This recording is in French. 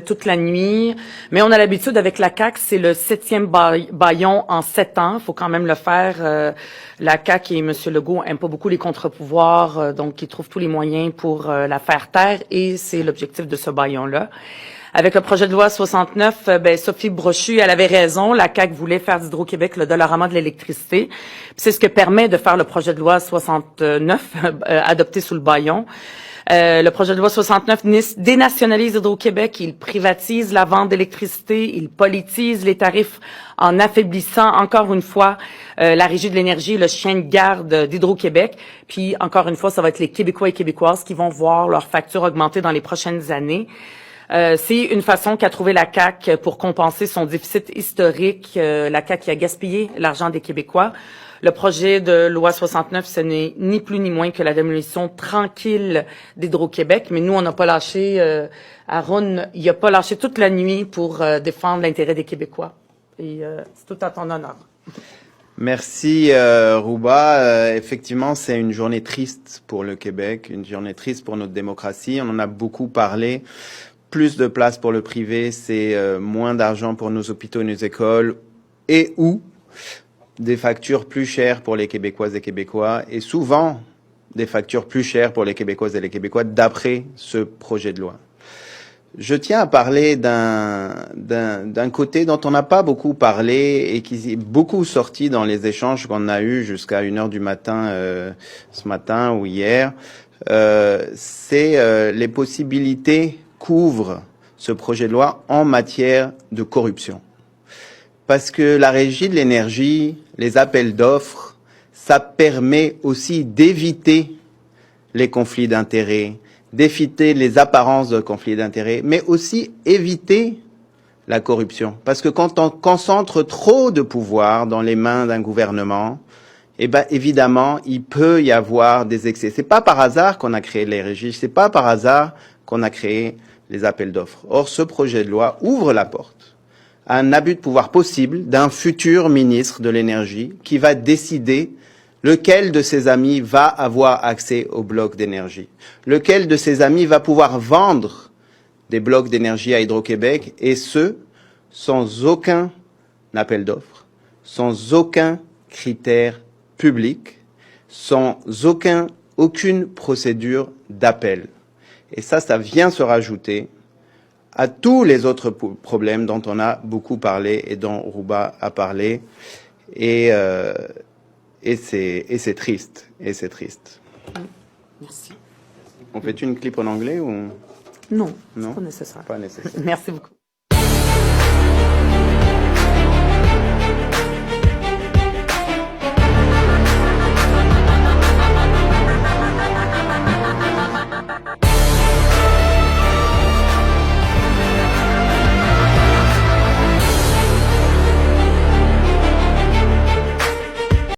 toute la nuit, mais on a l'habitude avec la CAQ, c'est le 7e bâillon en 7 ans. Il faut quand même le faire. La CAQ et M. Legault n'aiment pas beaucoup les contre-pouvoirs, donc ils trouvent tous les moyens pour la faire taire, et c'est l'objectif de ce bâillon-là. Avec le projet de loi 69, Sophie Brochu, elle avait raison. La CAQ voulait faire d'Hydro-Québec le Dollarama de l'électricité. C'est ce que permet de faire le projet de loi 69, adopté sous le bâillon. Le projet de loi 69 dénationalise Hydro-Québec, il privatise la vente d'électricité, il politise les tarifs en affaiblissant encore une fois la Régie de l'énergie, le chien de garde d'Hydro-Québec. Puis encore une fois, ça va être les Québécois et Québécoises qui vont voir leurs factures augmenter dans les prochaines années. C'est une façon qu'a trouvé la CAQ pour compenser son déficit historique, la CAQ qui a gaspillé l'argent des Québécois. Le projet de loi 69, ce n'est ni plus ni moins que la démolition tranquille d'Hydro-Québec. Mais nous, on n'a pas lâché. Aaron, il n'a pas lâché toute la nuit pour défendre l'intérêt des Québécois. Et c'est tout à ton honneur. Merci, Rouba. Effectivement, c'est une journée triste pour le Québec, une journée triste pour notre démocratie. On en a beaucoup parlé. Plus de place pour le privé, c'est moins d'argent pour nos hôpitaux et nos écoles, et ou des factures plus chères pour les Québécoises et Québécois, et souvent des factures plus chères pour les Québécoises et les Québécois d'après ce projet de loi. Je tiens à parler d'un côté dont on n'a pas beaucoup parlé et qui est beaucoup sorti dans les échanges qu'on a eus jusqu'à 1h du matin ce matin ou hier. C'est les possibilités qu'ouvre ce projet de loi en matière de corruption. Parce que la Régie de l'énergie, les appels d'offres, ça permet aussi d'éviter les conflits d'intérêts, d'éviter les apparences de conflits d'intérêts, mais aussi éviter la corruption. Parce que quand on concentre trop de pouvoir dans les mains d'un gouvernement, évidemment, il peut y avoir des excès. C'est pas par hasard qu'on a créé les régies, c'est pas par hasard qu'on a créé les appels d'offres. Or, ce projet de loi ouvre la porte à un abus de pouvoir possible d'un futur ministre de l'énergie qui va décider lequel de ses amis va avoir accès aux blocs d'énergie, lequel de ses amis va pouvoir vendre des blocs d'énergie à Hydro-Québec, et ce, sans aucun appel d'offres, sans aucun critère public, sans aucune procédure d'appel. Et ça vient se rajouter à tous les autres problèmes dont on a beaucoup parlé et dont Rouba a parlé. Et c'est triste. Et c'est triste. Merci. On fait une clip en anglais ou? Non, Non, c'est pas nécessaire. Pas nécessaire. Merci beaucoup.